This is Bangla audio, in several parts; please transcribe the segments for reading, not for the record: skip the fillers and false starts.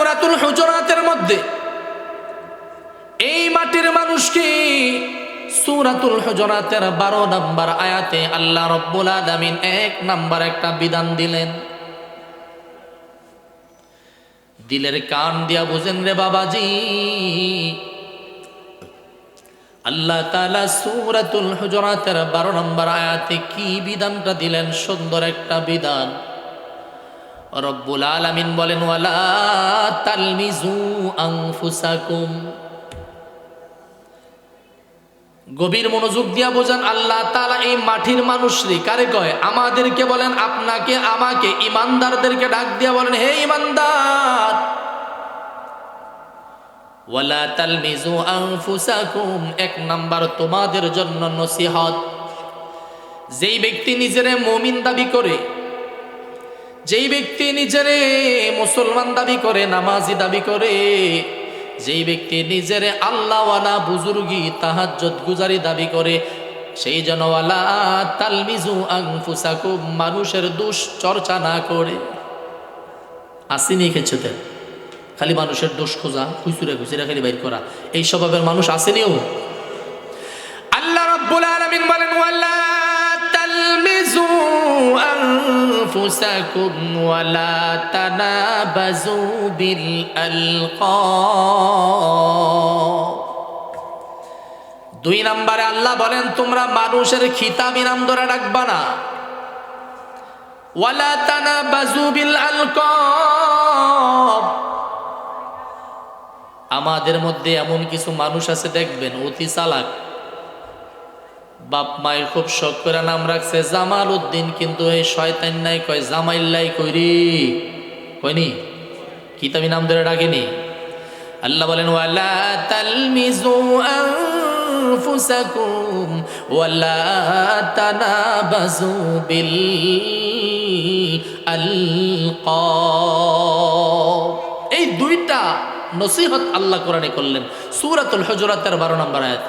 সূরাতুল হুজুরাতের মধ্যে এই মাটির মানুষকে সূরাতুল হুজুরাতের 12 নম্বর আয়াতে আল্লাহ রাব্বুল আলামিন 1 নম্বর একটা বিধান দিলেন। দিলের কান দিয়া বুঝেন রে বাবাজি, আল্লাহ তাআলা সূরাতুল হুজুরাতের 12 নম্বর আয়াতে কি বিধানটা দিলেন? সুন্দর একটা বিধান। রব্বুল আলামিন বলেন, ওয়ালা তালমিজু আনফুসাকুম। গভীর মনোযোগ দিয়া বোঝান, আল্লাহ তাআলা এই মাটির মানুষরে কারে কয়? আমাদেরকে বলেন, আপনাকে আমাকে ঈমানদারদেরকে ডাক দিয়া বলেন, হে ঈমানদার, ওয়ালা তালমিজু আনফুসাকুম। 1 নাম্বার তোমাদের জন্য নসিহত। যেই ব্যক্তি নিজেরে মুমিন দাবি করে, যেই ব্যক্তি নিজেরে মুসলমান দাবি করে, নামাজি দাবি করে, যেই ব্যক্তি নিজেরে আল্লাহওয়ালা বুজুর্গি তাহাজ্জুদ গুজারি দাবি করে, সেই যেন ওয়ালা তালমিজু আনফুসাকুম, মানুষের দোষ চর্চা না করে। আসেনি খেছতে খালি মানুষের দোষ খোঁজা, খুচুরা খুচুরা খালি বাইর করা, এই স্বভাবের মানুষ আসেনিও। আল্লাহ রাব্বুল আলামিন বলেন, ওয়ালা তালমিজু আনফুসাকুম ওয়ালা তানাবাজু বিল আলকাব। 2 নম্বরে আল্লাহ বলেন, তোমরা মানুষের খিতাবি নাম ধরে ডাকবা না। ওয়ালা তানাবাজু বিল আলকাব। আমাদের মধ্যে এমন কিছু মানুষ আছে দেখবেন অতি চালাক, বাপ মায়ের খুব শখ করে নাম রাখছে জামাল উদ্দিন, কিন্তু এই শয়তান নাই কয় জামাইল্লাই কইরি, কয়নি, কিতাবি নাম ধরে ডাকেনি। আল্লাহ বলেন, ওয়ালা তালমিজু আনফুসাকুম ওয়ালা তানাবাজু বিল আলকাব। এই 2টা নসিহত আল্লাহ কোরআনে করলেন সূরাতুল হুজুরাতের 12 নম্বর আয়াত।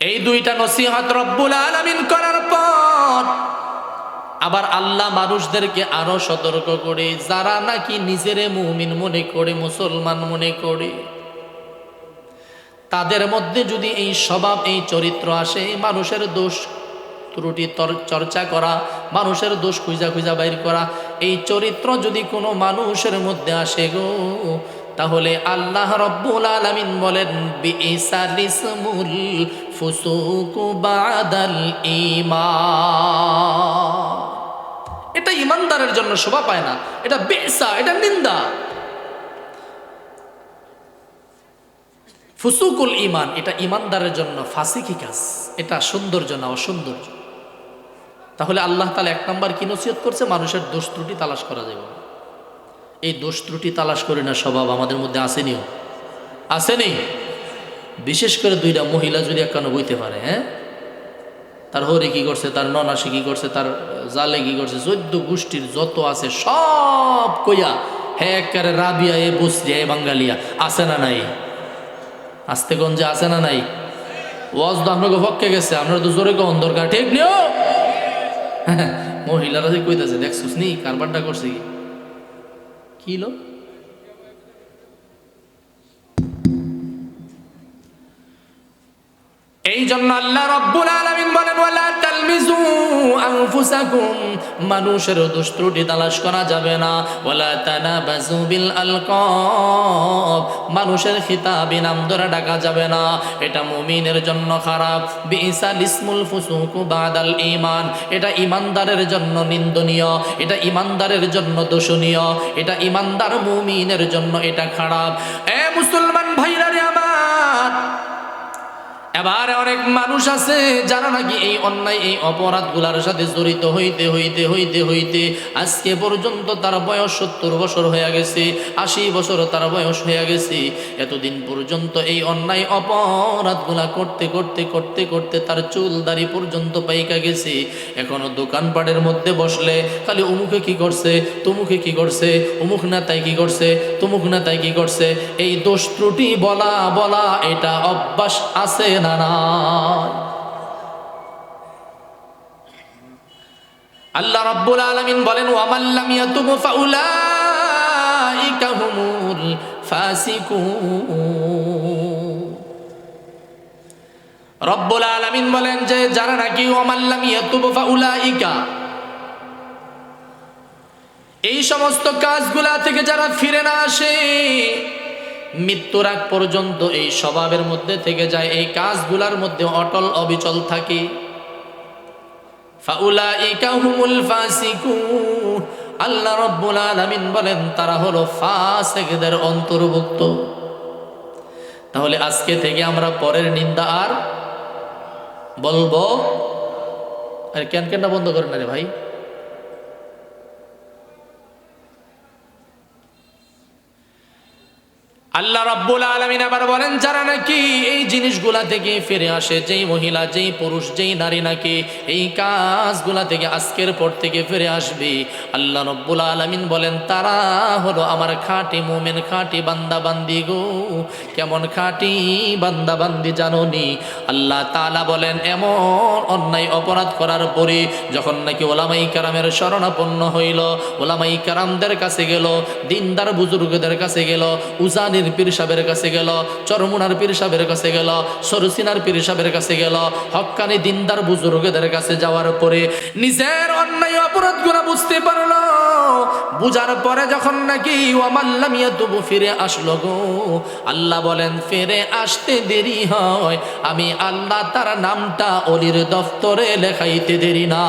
এই 2টা নসিহত রব্বুল আলামিন করার পর আবার আল্লাহ মানুষদেরকে আরো সতর্ক করে, যারা নাকি নিজেরে মুমিন মনে করে, মুসলমান মনে করে, তাদের মধ্যে যদি এই স্বভাব, এই চরিত্র আসে, মানুষের দোষ ত্রুটি চর্চা করা, মানুষের দোষ খুঁজা খুঁজা বাইর করা, এই চরিত্র যদি কোনো মানুষের মধ্যে আসে গো, তাহলে আল্লাহ রাব্বুল আলামিন বলেন, বিইসাল ইসমুল ফুসুকু বাদাল ঈমান। এটা ঈমানদারের জন্য শোভা পায় না, এটা বিইসা, এটা নিন্দা। ফুসুকুল ঈমান, এটা ঈমানদারের জন্য ফাসিকি কাজ, এটা সৌন্দর্য না, অসৌন্দর্য। তাহলে আল্লাহ তাআলা 1 নম্বর কি নসিহত করছে? মানুষের দোষ ত্রুটি তালাশ করা যাবে না। এই দোষ ত্রুটি তালাশ করে না স্বভাব আমাদের মধ্যে আসেনিও, আসেনি। বিশেষ করে 2টা মহিলা যদি একখানে বইতে পারে, হ্যাঁ, তার হরে কি করছে, তার ননাসি কি করছে, তার জালে কি করছে, 14 গোষ্ঠীর যত আছে সব কইয়া হ্যাঁ একেবারে রাবিয়া, এ বসরিয়া, এ বাঙ্গালিয়া, আছে না নাই? আস্তে গঞ্জে আছে না নাই? ওয়াজ তো আপনাকে পক্ষে গেছে, আপনারা তো জোরে কখন দরকার, ঠিক নিও। মহিলারা যে কইতেছে, দেখছিস নি কারবারটা করছে কি লো? এই জন্য আল্লাহ রাব্বুল আলামিন বলেন, ওয়ালা তালমিজু আনফুসাকুম, মানুষের দোষ ত্রুটি তালাশ করা যাবে না। ওয়ালা তানাবাজু বিল আলকাব, মানুষের খিতাবি নাম ধরে ডাকা যাবে না, এটা মুমিনের জন্য খারাপ। বিইসাল ইসমুল ফুসুকু বাদাল ঈমান, এটা ঈমানদারের জন্য নিন্দনীয়, এটা ঈমানদারের জন্য দোষণীয়, এটা ঈমানদার মুমিনের জন্য এটা খারাপ। এ মুসলমান ভাইরা রে আমার, এবারে অনেক মানুষ আছে যারা নাকি এই অন্যায়, এই অপরাধগুলোর সাথে জড়িত হইতে হইতে হইতে হইতে আজকে পর্যন্ত তার বয়স 70 বছর হয়ে গেছে, 80 বছর তার বয়স হয়ে গেছে। এতদিন পর্যন্ত এই অন্যায় অপরাধগুলা করতে করতে করতে করতে তার চুল দাড়ি পর্যন্ত পাইকা গেছে। এখনো দোকানপাটের মধ্যে বসলে খালি অমুকে কি করছে, তমুকে কি করছে, অমুক নেতায় কি করছে, তমুক নেতায় কি করছে, এই দোষ ত্রুটি বলা বলা, এটা অভ্যাস আছে না? আল্লাহ রাব্বুল আলামিন বলেন ওয়া মান লাম ইয়াতুব ফাউলাইকা হুমুল ফাসিকুন। রব্বুল আলামিন বলেন যে যারা নাকি ওয়া মান লাম ইয়াতুব ফাউলাইকা, এই সমস্ত কাজগুলা থেকে যারা ফিরে না আসে, মৃত্যুর আগ পর্যন্ত এই স্বভাবের মধ্যে থেকে যায়, এই কাজগুলার মধ্যে অটল অবিচল থাকে, ফাউলাইকা হুমুল ফাসিকুন, আল্লাহ রাব্বুল আলামিন বলেন তারা হলো ফাসিকদের অন্তর্ভুক্ত। তাহলে আজকে থেকে আমরা পরের নিন্দা আর বলবো। আর কেনটা বন্ধ করেন না রে ভাই। আল্লাহ রাব্বুল আলামিন আবার বলেন যারা নাকি এই জিনিসগুলা থেকে ফিরে আসে, যেই মহিলা, যেই পুরুষ, যেই নারী নাকি এই কাজগুলা থেকে আজকের পর থেকে ফিরে আসবে, আল্লাহ রাব্বুল আলামিন বলেন তারা হলো আমার খাঁটি মুমিন, খাঁটি বান্দা বান্দি গো। কেমন খাঁটি বান্দা বান্দি জানোনি? আল্লাহ তাআলা বলেন এমন অন্যায় অপরাধ করার পরে যখন নাকি ওলামাই কেরামের শরণাপন্ন হইল, ওলামাই কেরামদের কাছে গেল, দিনদার বুজুর্গদের কাছে গেল, উজানির পীর সাহেবের কাছে গেল, চরমুনার পীর সাহেবের কাছে গেল, সরসিনার পীর সাহেবের কাছে গেল, হক্কানি দিনদার বুজুর্গদের কাছে যাওয়ার পরে নিজের অন্যায় অপরাধগুলো বুঝতে পারলো। বুঝার পরে যখন নাকি ওয়া মান লাম ইয়াতুব ফিরে আসলো গো, আল্লাহ বলেন ফিরে আসতে দেরি হয়, আমি আল্লাহ তার নামটা অলির দফতরে লেখাইতে দেরি না।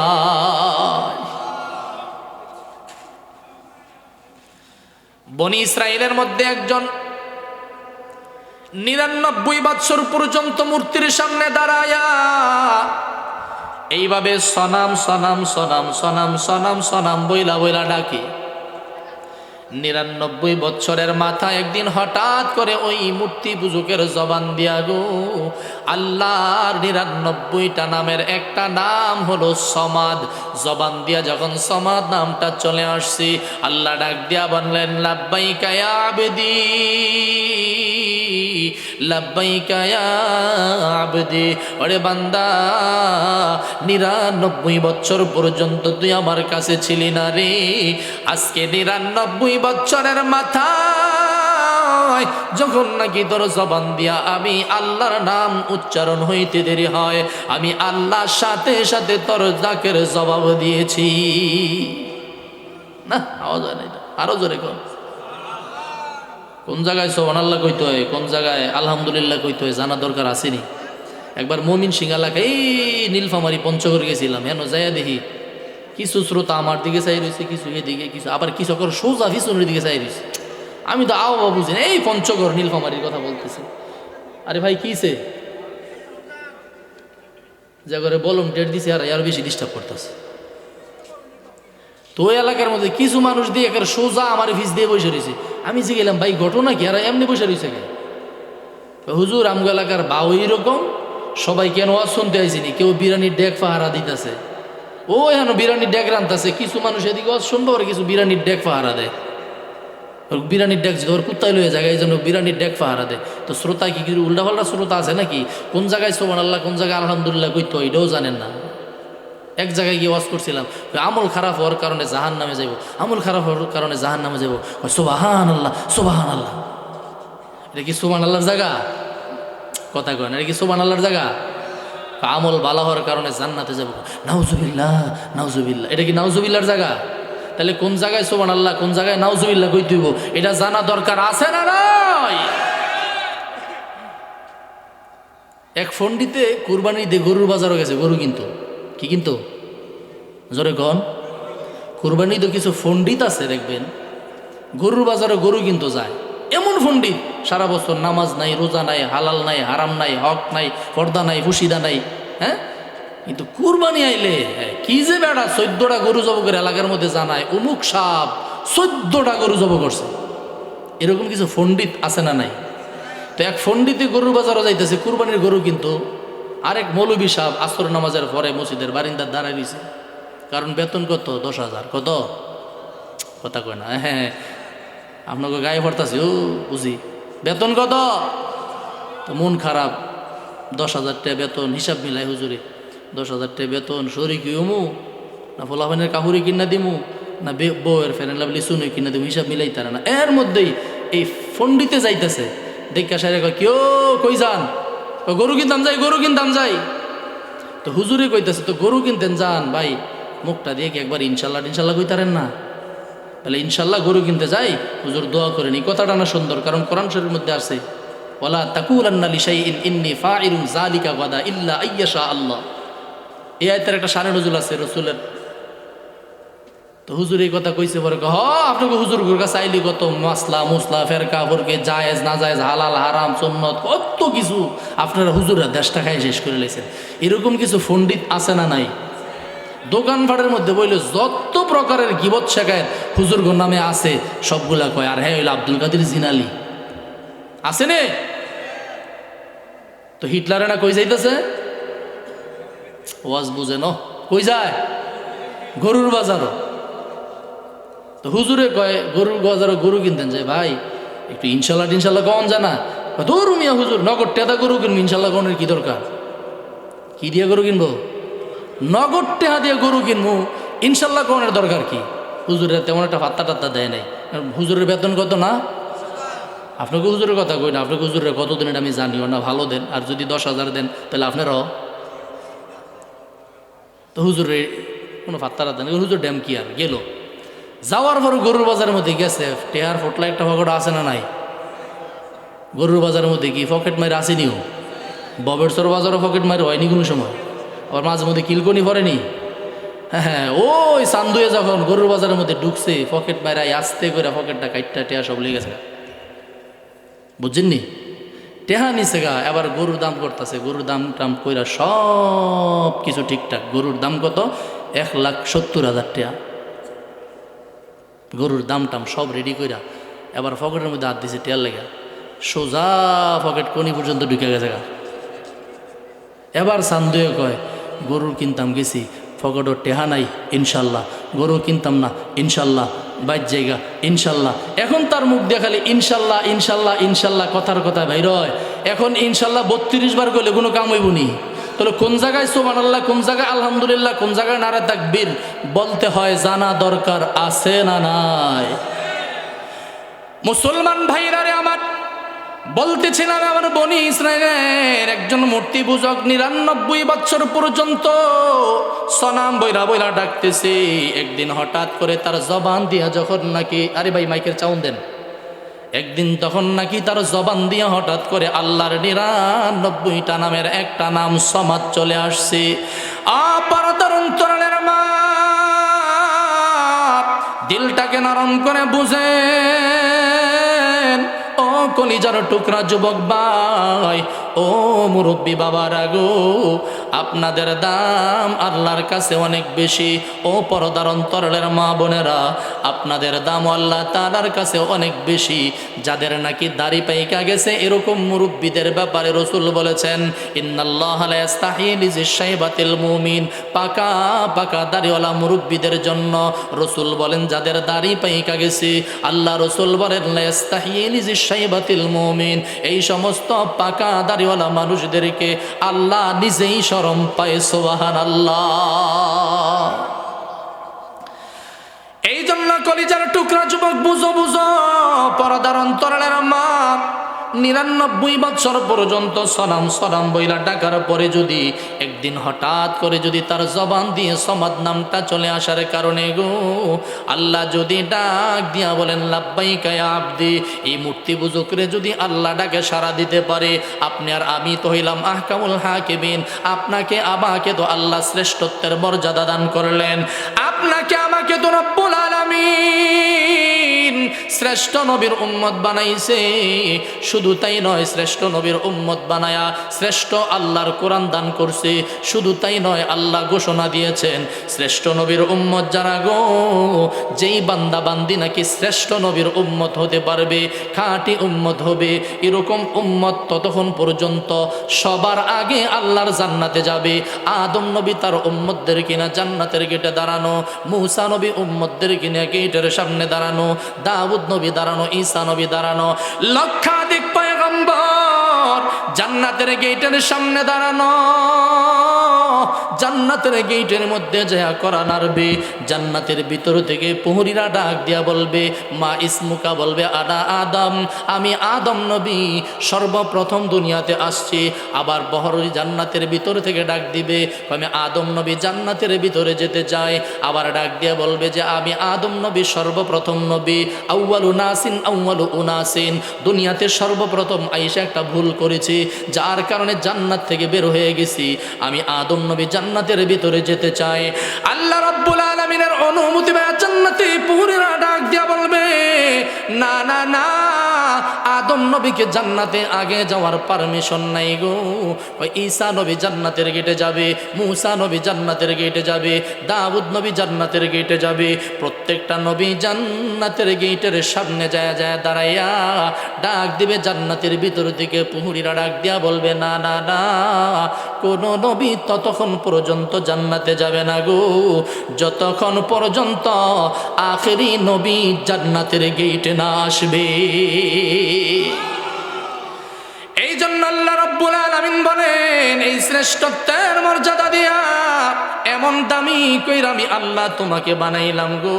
বনি ইসরাইলের মধ্যে একজন 99 বছর পর্যন্ত মূর্তির সামনে দাঁড়ায়া এইভাবে সনাম সনাম সনাম সনাম সনাম সনাম বইলা বইলা ডাকে। 99 বছরের মাথা একদিন হঠাৎ করে ওই মূর্তি পূজকের জবান দিয়া গো আল্লাহর 99টা নামের একটা নাম হলো সমাদ। জবান দিয়া যখন সমাদ নামটা চলে আসছে, আল্লাহ ডাক দিয়া বললেন লাব্বাইকা ইয়া আবদি, লাব্বাইকা ইয়া আবদি, ওরে বান্দা 99 বছর পর্যন্ত তুই আমার কাছে ছিলি না রে, আজকে 99 বছরের মাথায় যখন নাকি তোর জবান দিয়া আমি আল্লাহর নাম উচ্চারণ হইতে দেরি হয়, আমি আল্লাহর সাথে সাথে তোর ডাকের জবাব দিয়েছি। না আওয়াজ হয় না, আরো জোরে কর। কোন জায়গায় সুবহানাল্লাহ কইতে হয়, কোন জায়গায় আলহামদুলিল্লাহ কইতে হয় জানা দরকার আসেনি। একবার মমিন সিং এলাকায় এই নীলফামারী পঞ্চগড় গেছিলাম, হেন যাইয়া দেখি কিছু শ্রোতা আমার দিকে চাই রয়েছে, কিছু এদিকে, কিছু আবার কিছু সোজা পিছনের দিকে চাই রয়েছে। আমি তো আও বাবু বুঝি এই পঞ্চগড় নীলফামারীর কথা বলতেছি। আরে ভাই কিসে যা করে বলুন ডেট দিছে আর বেশি ডিস্টার্ব করতেছে। তো ওই এলাকার মধ্যে কিছু মানুষ দিয়ে একের সোজা আমার ভিজ দিয়ে বসে রয়েছে। আমি যে গেলাম ভাই ঘটনা কি, আর এমনি বসে রয়েছে কে? হুজুর আমগো এলাকার বাউ এইরকম, সবাই কেন ওয়াজ শুনতে আইসিনি, কেউ বিরিয়ানির ডেক পাহারা দিতেছে, ও এখন বিরিয়ানির ডেক রানতেছে, কিছু মানুষ এদিকে ওয়াজ শুনবো আর কিছু বিরিয়ানির ডেক পাহারা দেয়। বিরিয়ানির ডেক যদি ওর কুত্তায় লয়ে জায়গায় এই জন্য বিরিয়ানির ডেক পাহারা দেয়। তো শ্রোতা কি কিছু উল্টাপাল্টা শ্রোতা আছে নাকি? কোন জায়গায় সুবহানাল্লাহ কোন জায়গায় আলহামদুলিল্লাহ কইতো এটাও জানেন না। এক জায়গায় গিয়ে ওয়াজ করছিলাম, আমল খারাপ হওয়ার কারণে জাহান নামে যাইব, আমল খারাপ হওয়ার কারণে জাহান নামে যাইব, সুবহানাল্লাহ সুবহানাল্লাহ। এটা কি সুবহানাল্লাহর জায়গা? কথা কয় না, এটা কি সুবহানাল্লাহর জায়গা? আমল ভালো হওয়ার কারণে জান্নাতে যাব, নাউজুবিল্লাহ নাউজুবিল্লাহ। এটা কি নাউজুবিল্লাহর জায়গা? তাহলে কোন জায়গায় সুবহানাল্লাহ কোন জায়গায় নাউজুবিল্লাহ কইতে হইব এটা জানা দরকার আছে না নাই? এক ফন্ডিতে কুরবানি দিয়ে গরুর বাজারও গেছে, গরু কিন্তু কি কিন্তু জোরে কন, কুরবানি তো কিছু ফন্ডিত আছে দেখবেন গরুর বাজারে গরু কিন্তু যায়। এমন ফন্ডিত সারা বছর নামাজ নাই, রোজা নাই, হালাল নাই, হারাম নাই, হক নাই, পর্দা নাই, ফুসিদা নাই, হ্যাঁ, কিন্তু কুরবানি আইলে কি যে বেড়া 14টা গরু জব করে এলাকার মধ্যে জানায় অমুক সাপ 14টা গরু জব করছে। এরকম কিছু ফন্ডিত আছে না নাই? তো এক ফন্ডিতে গরুর বাজারও যাইতেছে কুরবানির গরু, কিন্তু আরেক মৌলবী সাহেব আসর নামাজের পরে মসজিদের বারিন্দার দাঁড়ায় দিয়েছে, কারণ বেতন কত 10,000। কত কথা কয় না, হ্যাঁ আপনাকে গায়ে পড়তাছে, ও বুঝি বেতন কত, তো মন খারাপ, 10,000 টাকা বেতন, হিসাব মিলাই হুজুরে 10,000 টাকা বেতন, শরীর কি অমু না ফোলাফানের কাহুরি কিনা দিমু, না বউয়ের ফেরেন লাভলি শুনে কিনা দিমু, হিসাব মিলাই তারা না। এর মধ্যেই এই ফন্ডিতে যাইতেছে, দেখা সারে কয় কেউ কই যান, গরু কিনতাম যাই, গরু কিনতাম যাই। তো হুজুরে কইতেছে তো গরু কিনতেন যান ভাই, মুখটা দিয়ে কি একবার ইনশাল্লাহ ইনশাল্লাহ কইতারেন না? তাহলে ইনশাল্লাহ গরু কিনতে যাই, হুজুর দোয়া করেন। এই কথাটা না সুন্দর, কারণ কোরআন শরীফের মধ্যে আছে ওয়ালা তাকুলান্না লিশাইইন ইন্নী ফাইলুন যালিকা গাদা ইল্লা আইয়াশা আল্লাহ। এই আয়াতের একটা শানে নজুল আছে রাসূলের। তো হুজুর এই কথা কইছে পরে আপনাকে হুজুর গুর কাছে আইলি কত মাসলা মুসলা ফেরকা ফরকে জায়েজ না জায়েজ হালাল হারাম সুন্নত কত কিছু আপনারা হুজুররা দেশটা খাই শেষ করে লেছেন। এরকম কিছু পণ্ডিত আছে না নাই? দোকানপাটের মধ্যে বইলে যত প্রকারের গিবত শেখায় হুজুরগর নামে আছে সবগুলা কয়। আর হ্যাঁ হইল আব্দুল কাদের জিনালি আছে নে। তো হিটলারে না কই যাইতেছে, ওয়াজ বুঝে ন কই যায়, গরুর বাজারও। তো হুজুরে কয় গরুর বাজারও গরু কিনতেন যায়, ভাই একটু ইনশাল্লাহ টিনশাল্লাহ কন জানা, দৌড় মিয়া হুজুর নগদ টেদা গরু কিনবো, ইনশাল্লাহ কনের কি দরকার, কি দিয়ে গরু কিনবো, নগদ টেহা দিয়ে গরু কিনবো, ইনশাল্লাহ কনের দরকার কি? হুজুরের তেমন একটা পাত্তা টাত্তা দেয় নাই। হুজুরের বেতন কত না? আপনাকে হুজুরের কথা কই না, আপনাকে হুজুরের কত দেন এটা আমি জানিও না, ভালো দেন। আর যদি 10,000 দেন তাহলে আপনারাও। তো হুজুরের কোনো পাত্তা টাত্তা নেই, হুজুর ড্যাম কি আর গেল। যাওয়ার পর গরুর বাজারের মধ্যে গেছে, টেহার ফোটলা একটা পকেট আছে না নাই? গরুর বাজারের মধ্যে কি পকেট মারি আসেনিও? ববের সর বাজারও পকেট মারি হয়নি কোনো সময়, আবার মাঝে মধ্যে কিলকনি পড়েনি। হ্যাঁ ওই চান্দুয়ে যখন গরুর বাজারের মধ্যে ঢুকছে, পকেট মারাই আস্তে করে পকেটটা কাইটটা টেহা সব লেগে গেছে, বুঝছেননি? টেহা নিছে গা, এবার গরুর দাম করতেছে, গরুর দাম টাম কইরা সব কিছু ঠিকঠাক। গরুর দাম কত? 1,70,000 টাকা। গরুর দাম টাম সব রেডি কইরা এবার পকেটের মধ্যে হাত দিছে টেয়ার লেগা, সোজা পকেট কোনি পর্যন্ত ঢুকে গেছে গা। এবার চান্দুয়ে কয় গরুর কিনতাম গেছি, পকেটও টেহা নাই, ইনশাল্লাহ গরু কিনতাম না, ইনশাল্লাহ বাইর জায়গা, ইনশাল্লাহ। এখন তার মুখ দিয়ে খালি ইনশাল্লাহ ইনশাল্লাহ ইনশাল্লাহ কথার কথা বাইর হয়। এখন ইনশাল্লাহ 32 বার করলে কোনো কাম হইব নি? তাহলে কোন জায়গায় সুবহানাল্লাহ, কোন জায়গায় আলহামদুলিল্লাহ, কোন জায়গায় নারে তাকবীর বলতে হয় জানা দরকার আছে না নাই? মুসলমান ভাইরা রে আমার, বলতেছিলাম আমার বনি ইসরায়েলের একজন মূর্তি পূজক 99 বছর পর্যন্ত সনাম বইরা বইরা ডাকতেছে। একদিন হঠাৎ করে তার জবান দিয়া যখন নাকি, আরে ভাই মাইকের চাউন দেন, একদিন তখন নাকি তার জবান দিয়া হঠাৎ করে আল্লাহর 99টা নামের একটা নাম সমাদ চলে আসছে। পরদার অন্তরালের মা, দিলটাকে নরম করে বুঝেন ও কলিজার টুকরা যুবক ভাই, ও মুরব্বী বাবারা গো, আপনাদের দাম আল্লাহর কাছে অনেক বেশি। ও পরদার অন্তরালের মা বোনেরা, আপনাদের দাম আল্লাহ তাআলার কাছে অনেক বেশি। যাদের নাকি দাড়ি পাইকা গেছে এরকম মুরব্বীদের ব্যাপারে রাসূল বলেছেন ইন্নাল্লাহা লা ইস্তাহি লিজিশাইবাতিল মুমিন, পাকা পাকা দাড়িওয়ালা মুরব্বীদের জন্য রাসূল বলেন যাদের দাড়ি পাইকা গেছে, আল্লাহ রাসূল বলেন লা ইস্তাহি লিজিশাইবাতিল মুমিন, এই সমস্ত পাকা দাড়িওয়ালা মানুষদেরকে আল্লাহ নিজেই শরম পায়। সুবহানাল্লাহ। এই জন্য কলিজার টুকরা যুবক বুঝো বুঝো, পরদার অন্তরালের মা 99 বছর পর্যন্ত সলাম সলাম বইলা ডাকার পরে যদি একদিন হঠাৎ করে যদি তার জবান দিয়ে সমাদ নামটা চলে আসার কারণে গো আল্লাহ যদি ডাক দিয়া বলেন লাব্বাইকা ইয়া আব্দি, এই মূর্তি পূজকরে যদি আল্লাহ ডাকে সাড়া দিতে পারে, আপনি আর আমি তো হইলাম আহকামুল হাকিমিন, আপনাকে আমাকে তো আল্লাহ শ্রেষ্ঠত্বের মর্যাদা দান করলেন, আপনাকে আমাকে তো রব্বুল আলামিন শ্রেষ্ঠ নবীর উম্মত বানাইছে। শুধু তাই নয়, শ্রেষ্ঠ নবীর উম্মত বানায়া শ্রেষ্ঠ আল্লাহর কোরআন দান করছে। শুধু তাই নয়, আল্লাহ ঘোষণা দিয়েছেন শ্রেষ্ঠ নবীর উম্মত যারা গো, যেই বান্দা বান্দি নাকি শ্রেষ্ঠ নবীর উম্মত হতে পারবে, খাঁটি উম্মত হবে, এরকম উম্মত ততক্ষণ পর্যন্ত সবার আগে আল্লাহর জান্নাতে যাবে। আদম নবী তার উম্মতদের কিনা জান্নাতের গেটে দাঁড়ানো, মূসা নবী উম্মতদের কিনা গেটের সামনে দাঁড়ানো, দাউদ নবী দাঁড়ানো, ঈসা নবী দাঁড়ানো, লক্ষাধিক পয়গম্বর জান্নাতের গেটের সামনে দাঁড়ানো। জান্নাতের গেটের মধ্যে যা করা নাড়বে, জান্নাতের ভিতর থেকে প্রহরীরা ডাক দিয়া বলবে, মা ইসমুকা, বলবে আনা আদম, আমি আদম নবী সর্বপ্রথম দুনিয়াতে আসছি। আবার প্রহরী জান্নাতের ভিতর থেকে ডাক দিবে, আমি আদম নবী জান্নাতের ভিতরে যেতে চাই। আবার ডাক দিয়া বলবে যে আমি আদম নবী সর্বপ্রথম নবী, আউয়ালু নাসিন আউয়ালু উনাসিন, দুনিয়াতে সর্বপ্রথম আইসা একটা ভুল করেছি, যার কারণে জান্নাত থেকে বের হয়ে গেছি। আমি আদম নবী জান্নাতের ভিতরে যেতে চাই। আল্লাহ রাব্বুল আলামিনের অনুমতি পেয়ে জান্নাতে প্রহরীরা ডাক দিয়া বলবে, না না না, আদম নবীকে জান্নাতে আগে যাওয়ার পারমিশন নাই গো। ওই ঈসা নবী জান্নাতের গেটে যাবে, মুসা নবী জান্নাতের গেটে যাবে, দাউদ নবী জান্নাতের গেটে যাবে। প্রত্যেকটা নবী জান্নাতের গেটের সামনে যায় যায় দাঁড়াইয়া ডাক দিবে জান্নাতের ভিতর থেকে। প্রহরীরা ডাক দিয়া বলবে, না না না, কোন নবী ততক্ষণ পর্যন্ত জান্নাতে যাবে না গো, যতক্ষণ পর্যন্ত আখেরি নবী জান্নাতের গেটে না আসবে। এই জন্য আল্লাহ রাব্বুল আলামিন বলেন, এই শ্রেষ্ঠত্বের মর্যাদা দিয়া এমন দামি কইরা আমি আল্লাহ তোমাকে বানাইলাম গো।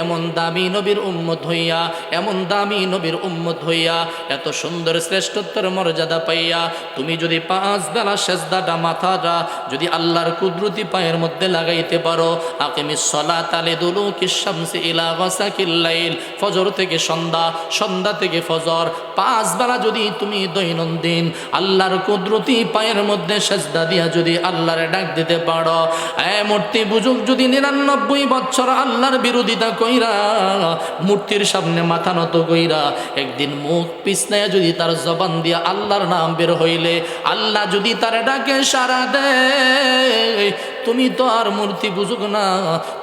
এমন দামি নবীর উম্মত হইয়া, এমন দামি নবীর উম্মত হইয়া, এত সুন্দর শ্রেষ্ঠত্বের মর্যাদা পাইয়া তুমি যদি 5 বেলা সেজদাটা, মাথাটা যদি আল্লাহর কুদরতি পায়ের মধ্যে লাগাইতে পারো, আকিমিস সালাতা লিদুলুকিশ শামসি ইলা গাসাকিল লাইল, ফজর থেকে সন্ধ্যা, সন্ধ্যা থেকে ফজর, 5 বেলা যদি তুমি দৈনন্দিন আল্লাহর কুদরতি পায়ের মধ্যে সেজদা দিয়া যদি আল্লাহরে ডাক দিতে পারো, মূর্তি বুঝুক যদি 99 বছর আল্লাহর বিরোধিতা কইরা, মূর্তির সামনে মাথা নত কইরা, একদিন মুখ পিছনায় যদি তার জবান দিয়া আল্লাহর নাম বের হইলে, আল্লাহ যদি তার ডাকে সাড়া দেয়, তুমি তো আর মূর্তি বুঝুক না,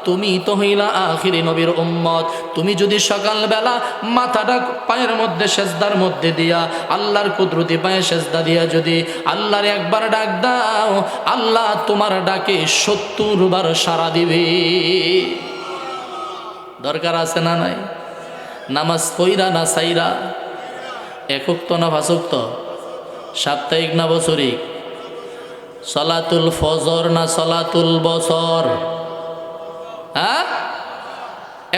তুমি তো হইলা আখিরি নবীর উম্মত। তুমি যদি সকালবেলা মাথাটা পায়ের মধ্যে সেজদার মধ্যে দিয়া আল্লাহর কুদরতি পায়ে সেজদা দিয়া যদি আল্লাহর একবার ডাক দাও, আল্লাহ তোমার ডাকে 70 বার সাড়া দিবে। দরকার আছে না নাই? নামাজ পইরা না সাইরা, একক না ভাসুক্ত, সাপ্তাহিক না বছরিক, সলাতুল ফজর না সলাতুল বছর? হ্যাঁ,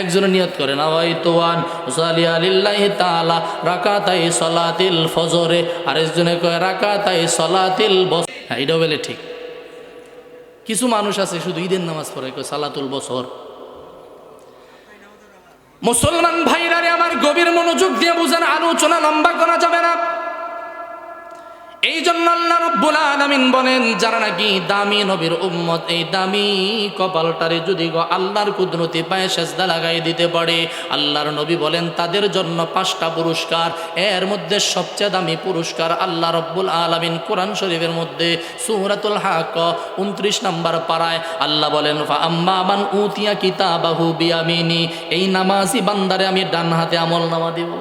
একজনে নিয়ত করে নাওয়াইতুয়ান উসাল্লিয়া লিল্লাহি তাআলা রাকাতাই সলাতিল ফজরে, আরেকজনে কয় রাকাতাই সলাতিল বছর। হ্যাঁ, এটাও বলে ঠিক। কিছু মানুষ আছে শুধু ঈদের নামাজ পড়ে, কয় সালাতুল বছর। মুসলমান ভাইরারে আমার, গভীর মনোযোগ দিয়ে বুঝেন, আলোচনা লম্বা করা যাবে না। এই জন্য আল্লাহ রাব্বুল আলামিন বলেন, যারা নাকি দামি নবীর উম্মত, এই দামি কপালটারে যদি আল্লাহর কুদরতি পায়ে সেজদা লাগাই দিতে পারে, আল্লাহর নবী বলেন তাদের জন্য 5টা পুরস্কার। এর মধ্যে সবচেয়ে দামি পুরস্কার আল্লাহ রাব্বুল আলামিন কোরআন শরীফের মধ্যে সূরাতুল হাক্ক 29 নম্বর পারায় আল্লাহ বলেন, ফা আম্মা মান উতিয়া কিতাবাহু বিয়ামিনি, এই নামাজি বান্দারে আমি ডান হাতে আমলনামা দেব।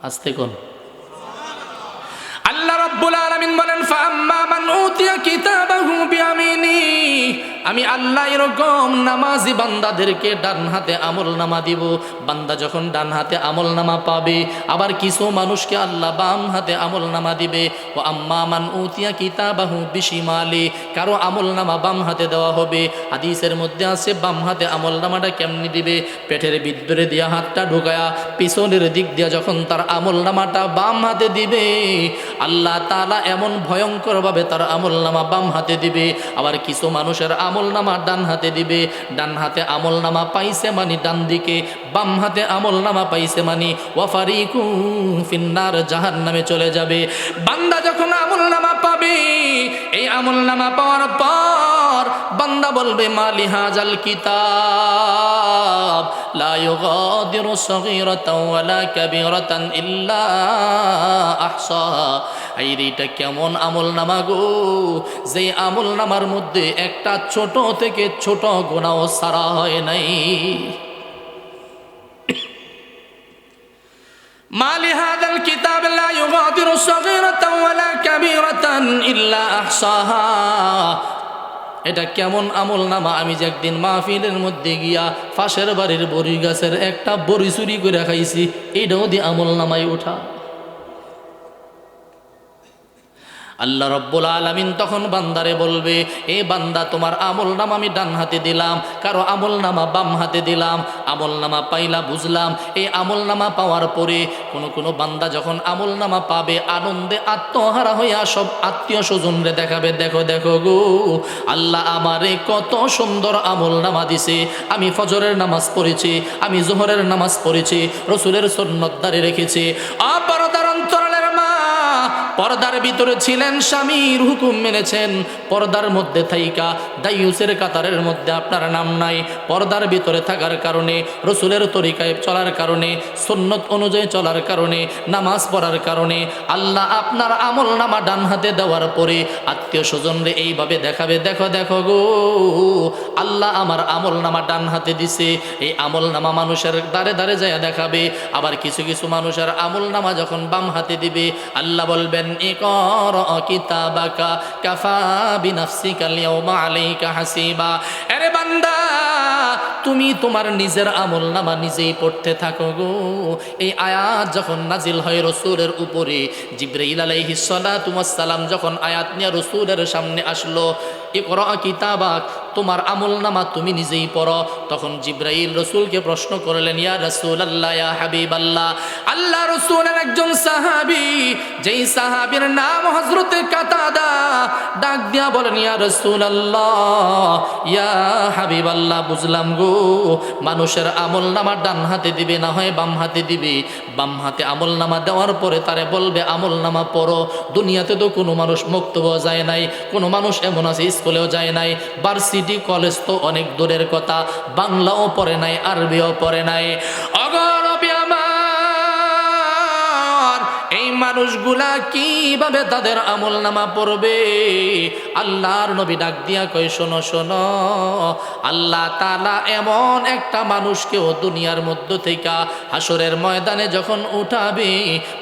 আস্তে কোন আল্লাহ রাব্বুল আলামিন বলেন, ফাআম্মা মান উতিয়া কিতাবাহু বিয়ামিনি, আমি আল্লাহ এরকম নামাজি বান্দাদেরকে ডান হাতে আমলনামা দিব। বান্দা যখন ডান হাতে আমলনামা পাবে, আবার কিছু মানুষকে আল্লাহ বাম হাতে আমলনামা দিবে। ও আম্মা মান উতিয়া কিতাবাহু বিশিমালি, কারো আমলনামা বাম হাতে দেওয়া হবে। হাদিসের মধ্যে আছে বাম হাতে আমলনামাটা কেমনি দিবে, পেটের ভিতরে দিয়া হাতটা ঢুকায়া পিছনের দিক দিয়া যখন তার আমলনামাটা বাম হাতে দিবে, আল্লাহ তাআলা এমন ভয়ঙ্করভাবে তার আমলনামা বাম হাতে দিবে। আবার কিছু মানুষের আমলনামা ডান হাতে দিবে। ডান হাতে আমলনামা পাইছে মানে ডান দিকে, বাম হাতে আমলনামা পাইছে মানে ওয়াফারিকুম ফিন্নার, জাহান্নামে চলে যাবে। বান্দা যখন আমলনামা পাবে, এই আমলনামা পাওয়ার পর বান্দা বলবে, মালি হাজাল কিতাব লা ইউগাদিরু সগীরাতাও ওয়ালা কাবীরাতান ইল্লা আহসাহা, এইটা কেমন আমলনামা গো, যে আমলনামার মধ্যে একটা ছোট থেকে ছোট গুনাহ সারা হয় নাই। মালি হাযাল কিতাব লা ইউগাদিরু সগীরাতাও ওয়ালা কাবীরাতান ইল্লা আহসাহা, এটা কেমন আমলনামা। আমি যে একদিন মাহফিলের মধ্যে গিয়া পাশের বাড়ির বড়ি গাছের একটা বড়ি চুরি করে খাইছি, এইটাও দিয়ে আমলনামায় ওঠা। আল্লাহ রব্বুল আলামিন তখন বান্দারে বলবে, এ বান্দা তোমার আমল নামা আমি ডান হাতে দিলাম, কারো আমল নামা বাম হাতে দিলাম। আমল নামা পাইলা বুঝলাম। এই আমল নামা পাওয়ার পরে কোনো বান্দা যখন আমল নামা পাবে আনন্দে আত্মহারা হইয়া সব আত্মীয় স্বজনরে দেখাবে, দেখো দেখো গো আল্লাহ আমারে কত সুন্দর আমল নামা দিছে। আমি ফজরের নামাজ পড়েছি, আমি জোহরের নামাজ পড়েছি, রসুলের সুন্নত দাঁড়িয়ে রেখেছি। অপরদার অন্তরালের মা পর্দার ভিতরে ছিলেন, স্বামীর হুকুম মেনেছেন, পর্দার মধ্যে থাইকা দাইয়ুসের কাতারের মধ্যে আপনার নাম নাই। পর্দার ভিতরে থাকার কারণে, রসুলের তরিকায় চলার কারণে, সুন্নত অনুযায়ী চলার কারণে, নামাজ পড়ার কারণে আল্লাহ আপনার আমল নামা ডান হাতে দেওয়ার পরে আত্মীয় স্বজনরে এইভাবে দেখাবে, দেখো দেখো গো আল্লাহ আমার আমল নামা ডান হাতে দিছে। এই আমল নামা মানুষের দাঁড়ে দাঁড়ে যায় দেখাবে। আবার কিছু কিছু মানুষের আমল নামা যখন বাম হাতে দিবে আল্লাহ বলবেন, ইকরা কিতাবাকা কাফা বিনাফসিকা আল-ইয়াওমা আলাইকা হাসিবা। আরে বান্দা তুমি তোমার নিজের আমল নামা নিজেই পড়তে থাকো গো। এই আয়াত যখন নাজিল হয় রসুলের উপরে, জিবরাইল আলাইহিস সালাতু ওয়াস সালাম যখন আয়াত নিয়ে রসুলের সামনে আসলো, ইকরা কিতাবাক তোমার আমল নামা তুমি নিজেই পড়ো, তখন জিবরাইল রসুলকে প্রশ্ন করলেন, ইয়া রাসূলুল্লাহ, ইয়া হাবিবাল্লাহ, আল্লাহ রসুলের একজন সাহাবী, যেই সাহাবীর নাম হযরতে কাতাদা, ডাক দিয়া বলেন, ইয়া রাসূলুল্লাহ, ইয়া হাবিবাল্লাহ, বুঝলাম গো মানুষের আমল নামা ডান হাতে দিবে, না হয় বাম হাতে দিবে। বাম হাতে আমল নামা দেওয়ার পরে তারে বলবে আমল নামা পড়ো। দুনিয়াতে তো কোনো মানুষ মুক্তব যায় নাই, কোনো মানুষ এমন আছে স্কুলেও যায় নাই, ভার্সিটি কলেজ তো অনেক দূরের কথা, বাংলাও পড়ে নাই, আরবিও পড়ে নাই। অগরবি আমার এই মানুষগুলা কিভাবে তাদের আমল নামা পড়বে? আল্লাহর নবী ডাক দিয়া কয়, শোনো শোনো, আল্লাহ তাআলা এমন একটা মানুষকেও দুনিয়ার মধ্য থেকে হাসরের ময়দানে যখন উঠাবে,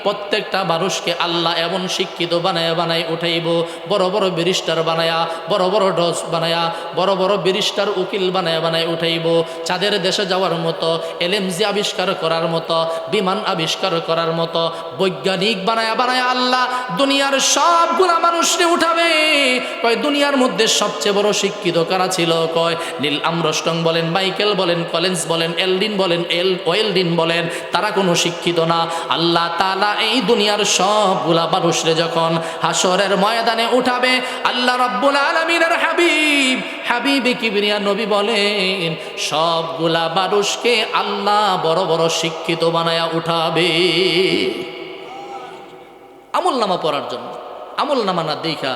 প্রত্যেকটা মানুষকে আল্লাহ এমন শিক্ষিত বানায় উঠাইব, বড় বড় ব্যারিস্টার বানায়া, বড় বড় ডস বানায়া, বড় বড় ব্যারিস্টার উকিল বানায় উঠাইব, চাঁদের দেশে যাওয়ার মতো, এলএমজি আবিষ্কার করার মতো, বিমান আবিষ্কার করার মতো বৈজ্ঞানিক বানায়া আল্লাহ দুনিয়ার সবগুলা মানুষকে উঠাবে। কয় দুনিয়ার মধ্যে সবচেয়ে বড় শিক্ষিত কারা ছিল? কয় নীল আমস্ট্রং বলেন, মাইকেল বলেন, কলেন্স বলেন, এলডিন বলেন, ওয়েলডিন বলেন, তারা কোনো শিক্ষিত না। আল্লাহ তাআলা এই দুনিয়ার সবগুলা মানুষরে যখন হাসরের ময়দানে উঠাবে, আল্লাহ রাব্বুল আলামিনের হাবিব কিবরিয়া নবী বলেন, সবগুলা মানুষকে আল্লাহ বড় বড় শিক্ষিত বানায়া উঠাবে আমল নামা পড়ার জন্য। আমল নামা না দেখা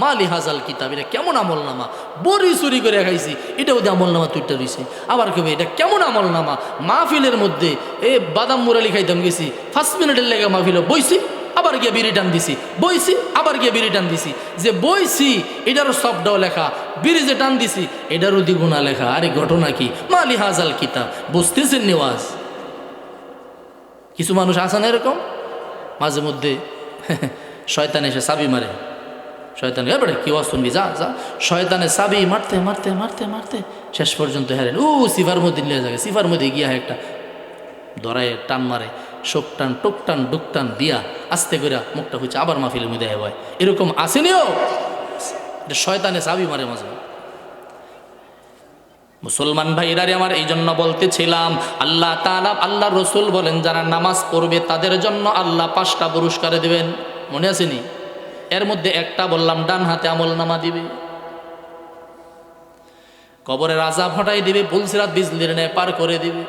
মালি হাজাল কিতাব, এটা কেমন আমল নামা, বড়ি চুরি করে খাইছি, এটা ওদের আমল নামা তুইটা রয়েছে। আবার কেউ এটা কেমন আমল নামা, মাহফিলের মধ্যে বাদাম মুরালি খাইতাম গেছি, 5 মিনিটের লেগে মাহফিলে বইছি, আবার গিয়ে বিড়ি টান দিছি, বইছি, আবার গিয়ে বিড়ি টান দিছি, যে বইছি এটারও সবটাও লেখা, বিড়ি যে টান দিছি এটারও দ্বিগুণা লেখা। আরে ঘটনা কি? মালি হাজাল কিতাব, বুঝতেছেন নেওয়াজ? কিছু মানুষ আছে না এরকম, মাঝে মধ্যে শয়তান এসে চাবি মারে, শয়তান বেড়ে কি ওয়াজ শুনবি, যা যা, শয়তানে চাবি মারতে মারতে মারতে মারতে শেষ পর্যন্ত হেরেন, সিফার মধ্যে নিয়ে যাবে, সিফার মধ্যে গিয়া একটা ধরায় টান মারে, শোক টান, টোক টান, ডুক টান দিয়া আস্তে করে মুখটা হচ্ছে আবার মাহফিলের মধ্যে হয়। এরকম আসেনিও, শয়তানে চাবি মারে মাঝে। মুসলমান ভাইরারে আমার এই জন্য বলতেছিলাম, আল্লাহ তাআলা, আল্লাহ রসুল বলেন, যারা নামাজ পড়বে তাদের জন্য আল্লাহ 5টা পুরস্কার দিবেন, মনে আসেনি? এর মধ্যে একটা বললাম, ডান হাতে আমল নামা দিবে, কবরের আযাব হটাই দিবে, পুলসিরাত বিজলির ন্যায় পার করে দিবে।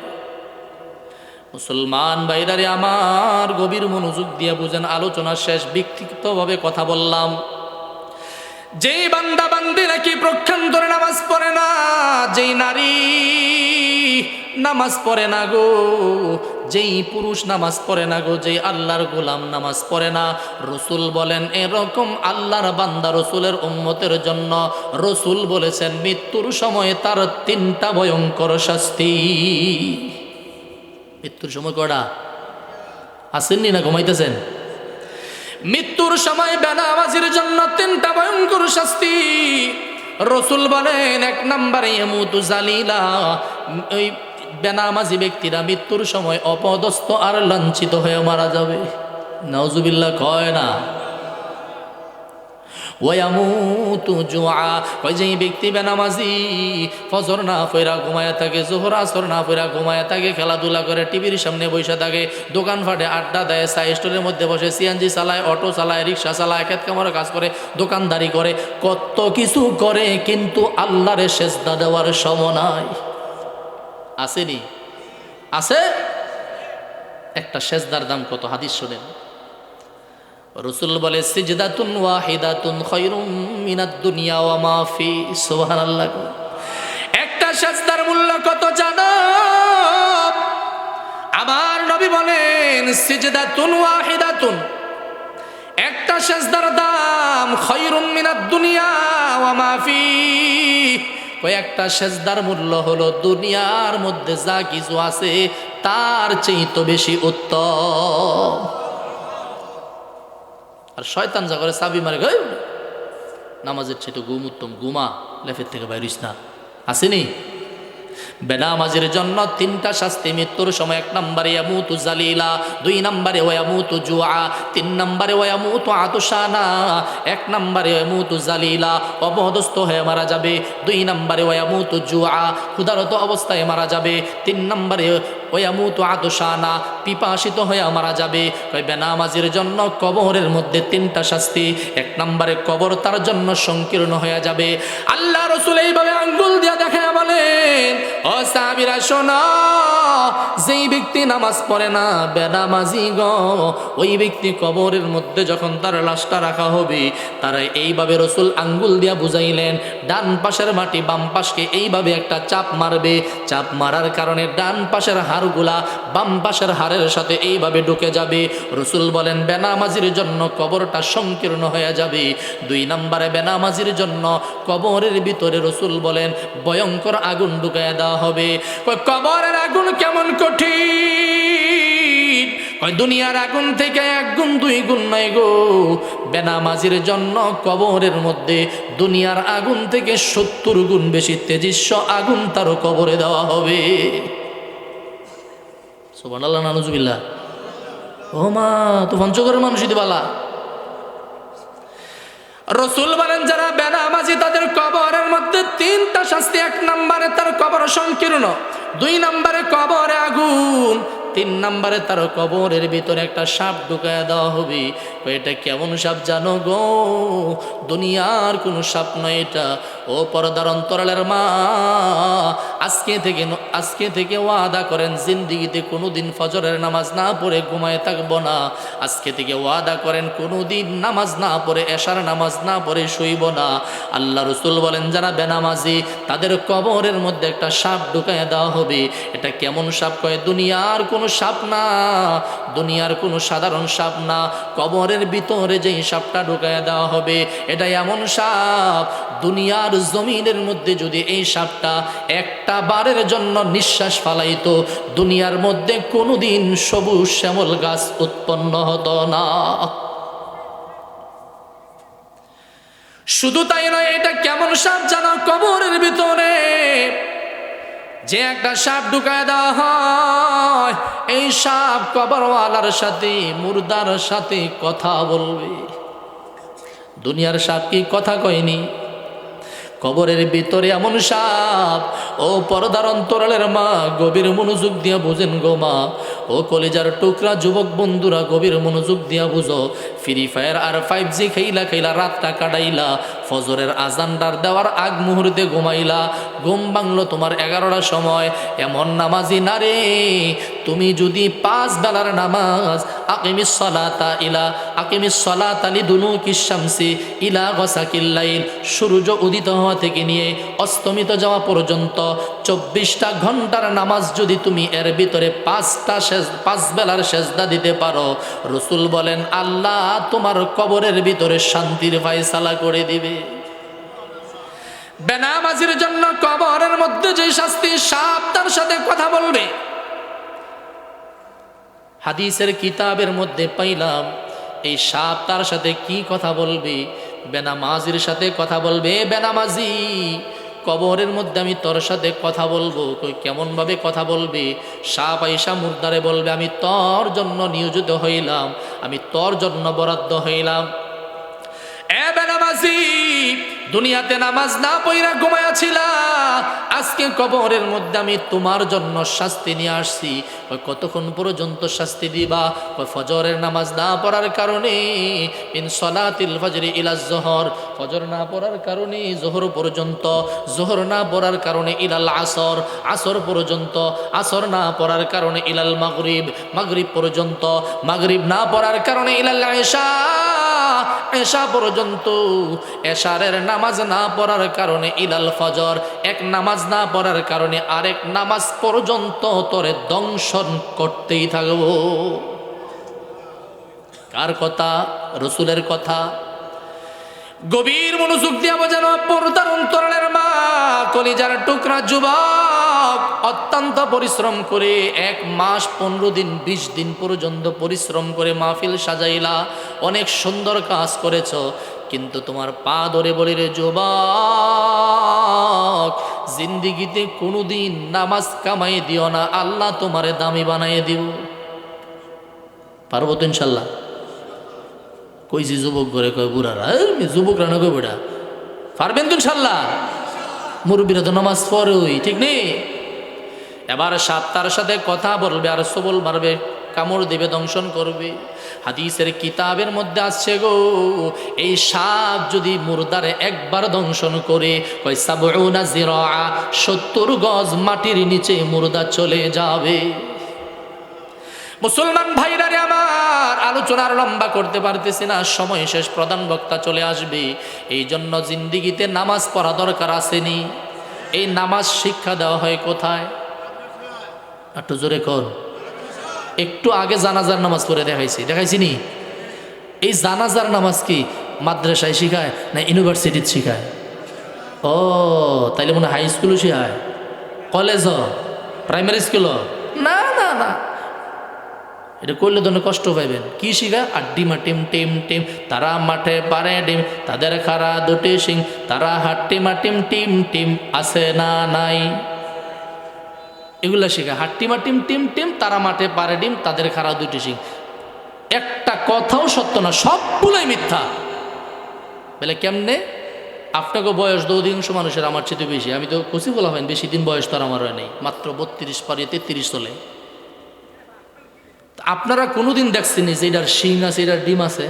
মুসলমান ভাইরারে আমার গভীর মনোযোগ দিয়ে বুঝেন, আলোচনা শেষ, ব্যক্তিগতভাবে কথা বললাম। যেই বান্দা বান্দি নাকি প্রক্ষান্তরে নামাজ পড়ে না, যেই নারী নামাজ পড়ে না গো, যেই পুরুষ নামাজ পড়ে না গো, যেই আল্লাহর গোলাম নামাজ পড়ে না, রসুল বলেন এরকম আল্লাহর বান্দা রসুলের উম্মতের জন্য রসুল বলেছেন মৃত্যুর সময় তার 3টা ভয়ঙ্কর শাস্তি। মৃত্যুর সময় কটা আসেননি না ঘুমাইতেছেন? মৃত্যুর সময় বেনামাজির জন্য 3টা ভয়ঙ্কর শাস্তি। রসুল বলেন 1 নম্বরে ইয়ামুতু জালিলা, ওই বেনামাজি ব্যক্তিরা মৃত্যুর সময় অপদস্থ আর লাঞ্ছিত হয়ে মারা যাবে। নাউজুবিল্লাহ কয় না? ওয়ায়ামুতু জুআ, ওই যে ব্যক্তি বেনামাজি ফজর না পড়া ঘুমায়া থাকে, জোহর আসর না পড়া ঘুমায়া থাকে, খেলাধুলা করে, টিভির সামনে বসে থাকে, দোকানপাটে আড্ডা দেয়, চা স্টোরের মধ্যে বসে, সিএনজি চালায়, অটো চালায়, রিক্সা চালায়, খেত কামারের কাজ করে, দোকানদারি করে, কত কিছু করে, কিন্তু আল্লাহরে সেজদা দেওয়ার সময় নাই। আসেনি? আছে? একটা সেজদার দাম কত? হাদিস শোনেন। রাসূল বলে সিজদাতুন ওয়াহিদাতুন খায়রুম মিনাদ দুনিয়া ওয়া মা ফি। সুবহানাল্লাহ। একটা সেজদার মূল্য কত জানো? আমার নবী বলেন সিজদাতুন ওয়াহিদাতুন, একটা সেজদার দাম খায়রুম মিনাদ দুনিয়া ওয়া মা ফি। কয়েকটা সেজদার মূল্য হলো দুনিয়ার মধ্যে যা কিছু আছে তার চেয়ে বেশি উত্তম। আর শয়তান যা করে চাবি মারে, গাই নামাজের চেয়ে ঘুম উত্তম, ঘুমা, লেফের থেকে বাইরিস না। আসেনি? বেনামাজের জন্য তিনটা শাস্তি মৃত্যুর সময়। 1 নম্বরে ইয়ামুতু জালিলা, 2 নম্বরে ওয়ায়ামুতু জুআ, 3 নম্বরে ওয়ায়ামুতু আতুশানা। 1 নম্বরে ওয়ায়ামুতু জালিলা, অপদস্থ হয়ে মারা যাবে। 2 নম্বরে ওয়ায়ামুতু জুআ, ক্ষুধারত অবস্থায় মারা যাবে। 3 নম্বরে ওয়ায়ামুতু আতুশানা, পিপাসিত হয়ে মারা যাবে। কই বেনামাজের জন্য কবরের মধ্যে 3টা শাস্তি। 1 নম্বরে কবর তার জন্য সংকীর্ণ হয়ে যাবে। আল্লাহ রাসূল এইভাবে আঙ্গুল দিয়ে দেখায় বলেন, ও সাহাবীরা শোনো, যেই ব্যক্তি নামাজ পড়ে না, বেনামাজি গো, ওই ব্যক্তি কবরের মধ্যে যখন তার লাশটা রাখা হবে, তারা এইভাবে রাসূল আঙ্গুল দিয়া বুঝাইলেন, ডান পাশের মাটি বাম পাশকে এইভাবে একটা চাপ মারবে। চাপ মারার কারণে ডান পাশের হাড়গুলা বাম পাশের হাড়ের সাথে এইভাবে ঢুকে যাবে। রাসূল বলেন বেনামাজির জন্য কবরটা সংকীর্ণ হয়ে যাবে। 2 নম্বরে বেনামাজির জন্য কবরের ভিতরে রাসূল বলেন ভয়ঙ্কর আগুন ঢুকায় দেওয়া হবে। কবরের আগুন কেমন কঠিন! দুনিয়ার আগুন থেকে 1 গুণ 2 গুণ নয় গো, বেনামাজির জন্য কবরের মধ্যে দুনিয়ার আগুন থেকে 70 গুণ বেশি তেজস্ব আগুন তারও কবরে দেওয়া হবে। সুবহানাল্লাহ, নাউজুবিল্লাহ। ও মা, তো পঞ্চগড়ের মানুষই দিবালা। রাসূল বলেন যারা বেনামাজি তাদের কবরের মধ্যে 3টা শাস্তি। 1 নম্বরে তার কবর সংকীর্ণ, 2 নম্বরে কবরে আগুন, 3 নম্বরে তার কবরের ভিতরে একটা সাপ ঢুকায় দেওয়া হবে। এটা কেমন সাপ জানো গো? দুনিয়ার কোনো সাপ নয় এটা। ও পর্দার অন্তরালের মা, আজকে থেকে ওয়াদা করেন জিন্দেগিতে কোনোদিন ফজরের নামাজ না পড়ে ঘুমায় থাকবো না। আজকে থেকে ওয়াদা করেন কোনোদিন নামাজ না পড়ে, এশার নামাজ না পড়ে শুইব না। আল্লাহ রাসূল বলেন যারা বেনামাজি তাদের কবরের মধ্যে একটা সাপ ঢুকায় দেওয়া হবে। এটা কেমন সাপ? কয় দুনিয়ার কোনো সাপ না, দুনিয়ার কোনো সাধারণ সাপ না। কবরের ভিতরে যেই সাপটা ঢুকায় দেওয়া হবে এটা এমন সাপ, দুনিয়ার জমিনের মধ্যে যদি এই সাপটা একটা বারের জন্য নিঃশ্বাস ফালাইতো, দুনিয়ার মধ্যে কোনোদিন সবুজ শ্যামল গাছ উৎপন্ন হতো না। শুধু তাই নয়, এটা কেমন সাপ জানো? কবরের ভিতরে যে একটা সাপ ঢুকায় দেওয়া হয়, এই সাপ কবরওয়ালার সাথে, মুর্দার সাথে কথা বলবে। দুনিয়ার সাপ কি কথা কয়নি? কবরের ভিতরে এমন সাপ, ও পর্দার অন্তরালের মা গভীর মনোযোগ দিয়া বুঝেন গো মা, ও কলেজার টুকরা যুবক বন্ধুরা গভীর মনোযোগ দিয়া বুঝো। ফ্রি ফায়ার আর 5G খেলা রাতটা কাটাইলা, ফজরের আজানটার দেওয়ার আগ মুহূর্তে ঘুমাইলা, ঘুম ভাঙলো তোমার 11টার সময়। এমন নামাজি না রে, তুমি যদি 5 বেলার নামাজ আকিমিস সালাতা লিদুলুকিশ শামসি ইলা গাসাকিল লাইল, সূর্য উদিত হওয়া থেকে নিয়ে অস্তমিত যাওয়া পর্যন্ত 24টা ঘন্টার নামাজ যদি তুমি এর ভিতরে 5 বেলার সেজদা দিতে পারো, রাসূল বলেন আল্লাহ তোমার কবরের ভিতরে শান্তির ফয়সালা করে দিবে। বেনামাজির জন্য কবরের মধ্যে যে শাস্তি, সাপ তার সাথে কথা বলবে। হাদিসের কিতাবের মধ্যে পাইলাম এই সাপ তার সাথে কি কথা বলবে? বেনামাজির সাথে কথা বলবে। বেনামাজি, কবরের মধ্যে আমি তোর সাথে কথা বলবো। কেমন ভাবে কথা বলবে? সাপ আইসা মুর্দারে বলবে আমি তোর জন্য নিয়োজিত হইলাম, আমি তোর জন্য বরাদ্দ হইলাম। এ বেনামাজি আছি, দুনিয়াতে নামাজ না পড়া ঘুমায়াছিলা, আজকে কবরের মধ্যে আমি তোমার জন্য শাস্তি নিয়ে আসছি। ওই কতক্ষণ পর্যন্ত শাস্তি দিবা? ওই ফজরের নামাজ না পড়ার কারণে, ইন সলাতিল ফজরি ইলা যোহর, ফজর না পড়ার কারণে যোহর পর্যন্ত, যোহর না পড়ার কারণে ইলাল আসর, আসর পর্যন্ত, আসর না পড়ার কারণে ইলাল মাগরিব, মাগরিব পর্যন্ত, মাগরিব না পড়ার কারণে ইলাল ইশা, এশা পর্যন্ত, এশারের নামাজ না পড়ার কারণে ইলাল ফজর, এক নামাজ না পড়ার কারণে আরেক নামাজ পর্যন্ত তোরে দংশন করতেই থাকবো। কার কথা? রসুলের কথা। গভীর মনোযোগ দিয়া বোঝানো পর্দার অন্তরালের মা, কলিজার টুকরা যুবক, অত্যন্ত পরিশ্রম করে 1 মাস 15 দিন 20 দিন পর্যন্ত পরিশ্রম করে মাহফিল সাজাইলা, অনেক সুন্দর কাজ করেছ, কিন্তু তোমার পা ধরে বলি রে যুবক, জিন্দিগিতে কোনোদিন নামাজ কামাই দিও না, আল্লাহ তোমারে দামি বানাই দিব। পারবো তো ইনশাল্লাহ? কইছি যুবক ঘরে, কয় বুড়ারা, যুবকরা না কই বেটা, পারবেন তো ইনশাল্লাহ? মুরব্বীরা তো নামাজ পড়েই, ঠিক নেই? এবার সাপ তার সাথে কথা বলবে আর সবল মারবে, কামড় দেবে, দংশন করবে। হাদিসের কিতাবের মধ্যে আসছে গো, এই সাপ যদি মুর্দারে একবার দংশন করে, কয় 70 গজ মাটির নিচে মুর্দা চলে যাবে। মুসলমান ভাইরা রে আমার, আলোচনার লম্বা করতে পারতেছি না, সময় শেষ, প্রধান বক্তা চলে আসবে। এই জন্য জিন্দিগিতে নামাজ পড়া দরকার আসেনি। এই নামাজ শিক্ষা দেওয়া হয় কোথায়? একটু জোরে কর। একটু আগে জানাজার নামাজ পড়ে দেখাইছি নি? এই জানাজার নামাজ কি মাদ্রাসায় শিখায় না ইউনিভার্সিটিতে শিখায়? ও তাইলে মনে হাই স্কুলও শিখায়, কলেজ, প্রাইমারি স্কুল? না না না, এটা করলে তো কষ্ট পাইবেন। কি শিখা? আড্ডিমা টিম টিম টিম, তারা মাঠে পারে ডিম, তাদের খারা দুটি সিং, তারা হাট্টিমা টিম টিম টিম, আছে না নাই? এগুলা শিখা, হাট্টিমা টিম টিম টিম, তারা মাঠে পারে ডিম, তাদের খারা দুটি সিং। একটা কথাও সত্য না, সবগুলোই মিথ্যা। বলে কেমনে? আপনাকে বয়স 2 মানুষের আমার চেয়ে বেশি, আমি তো খুশি বলা হয়, বেশি দিন বয়স তো আর আমার হয় নাই, মাত্র 32 পারিয়ে 33 চলে। আপনারা কোনোদিন দেখছেন যে এটার শিং আছে, এটার ডিম আছে?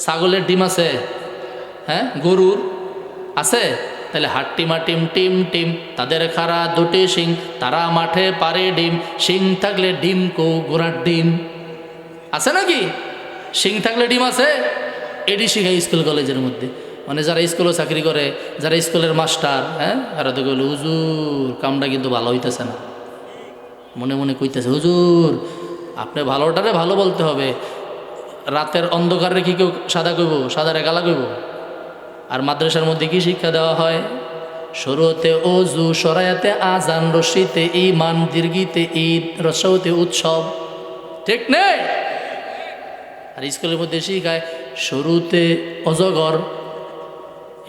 ছাগলের ডিম আছে? হ্যাঁ, গরুর আছে? তাহলে হাট্টিমা টিম টিম টিম, তাদের খারা দুটি শিং, তারা মাঠে পারে ডিম, শিং থাকলে ডিম কো ঘোড়ার ডিম আছে নাকি? শিং থাকলে ডিম আছে? এটি শিখায় স্কুল কলেজের মধ্যে। মানে যারা স্কুলে চাকরি করে, যারা স্কুলের মাস্টার, হ্যাঁ, আর তো বলে হুজুর কামটা কিন্তু ভালো হইতেছে না, মনে মনে কইতেছে হুজুর আপনি ভালোটারে ভালো বলতে হবে, রাতের অন্ধকারে কি কেউ সাদা কইব, সাদারে কালা কইব? আর মাদ্রাসার মধ্যে কি শিক্ষা দেওয়া হয়? শুরুতে অজু, সরায়াতে আজান, রশিতে ঈমান, দীর্ঘিতে ঈদ, রসৌতে উৎসব, ঠিক নেই? আর স্কুলের মধ্যে শিখায় শুরুতে অজগর,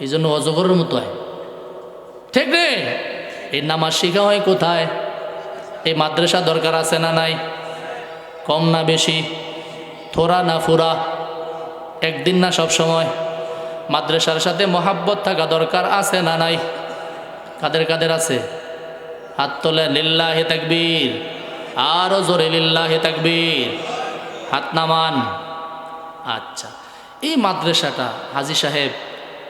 এই জন্য অজগরের মতো হয়, ঠিক নেই? এই নামাজ শিখা হয় কোথায়? এই মাদ্রাসা দরকার আছে না নাই? কম না বেশি? থোড়া না ফুরা? একদিন না সব সময়? মাদ্রাসার সাথে মহাব্বত থাকা দরকার আছে না নাই? কাদের কাদের আছে? হাত তোলে। লিল্লাহি তাকবীর, আরো জোরে লিল্লাহি তাকবীর, হাত নামান। আচ্ছা, এই মাদ্রাসাটা হাজী সাহেব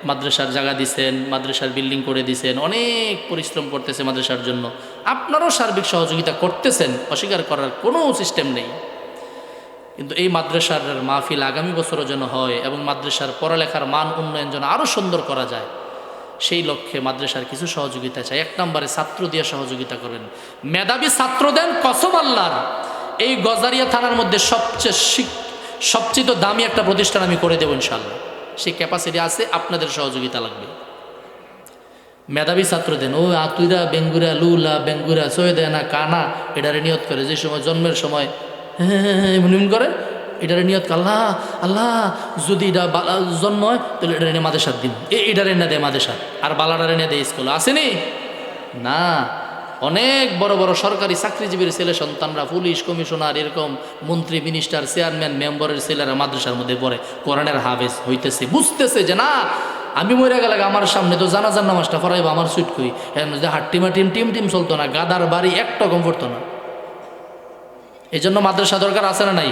মাদ্রাসার জায়গা দিছেন, মাদ্রাসার বিল্ডিং করে দিছেন, অনেক পরিশ্রম করতেছে মাদ্রাসার জন্য, আপনারও সার্বিক সহযোগিতা করতেছেন, অস্বীকার করার কোনো সিস্টেম নেই। কিন্তু এই মাদ্রাসার মাহফিল আগামী বছরও যেন হয় এবং মাদ্রাসার পড়ালেখার মান উন্নয়ন যেন আরও সুন্দর করা যায়, সেই লক্ষ্যে মাদ্রাসার কিছু সহযোগিতা চাই। 1 নম্বরে ছাত্র দিয়ে সহযোগিতা করবেন, মেধাবী ছাত্র দেন, কসম আল্লাহর। এই গজারিয়া থানার মধ্যে সবচেয়ে দামি একটা প্রতিষ্ঠান আমি করে দেবো ইনশাল্লাহ, সেই ক্যাপাসিটি আছে, আপনাদের সহযোগিতা লাগবে। মেধাবী ছাত্র দেন। ও আতুইরা বেঙ্গুরা লুলা বেঙ্গুরা সৈয়দে না কানা এটারে নিয়ত করে, যে সময় জন্মের সময় এমন করে এটারে নিয়ত করে, আল্লাহ আল্লাহ যদি এটা জন্ম হয় তাহলে এটা এনে মাদেশাত দিন, এটারে এনে দেয় মাদেশাত, আর বালাডারে এনে দেয় স্কুল, আসেনি না? অনেক বড় বড় সরকারি চাকরিজীবীর ছেলে সন্তানরা, পুলিশ কমিশনার, এরকম মন্ত্রী মিনিস্টার চেয়ারম্যান মেম্বারের ছেলেরা মাদ্রাসার মধ্যে পড়ে, কোরআনের হাফেজ হইতেছে, বুঝতেছে যে না আমি মরে গেলে আমার সামনে তো জানাজার নামাজটা পড়াইব, আমার সুইট কই এর মধ্যে হাট্টিমা টিম টিম চলতো না, গাদার বাড়ি একটা কম পড়তো না। এই জন্য মাদ্রাসা দরকার আছে না নাই?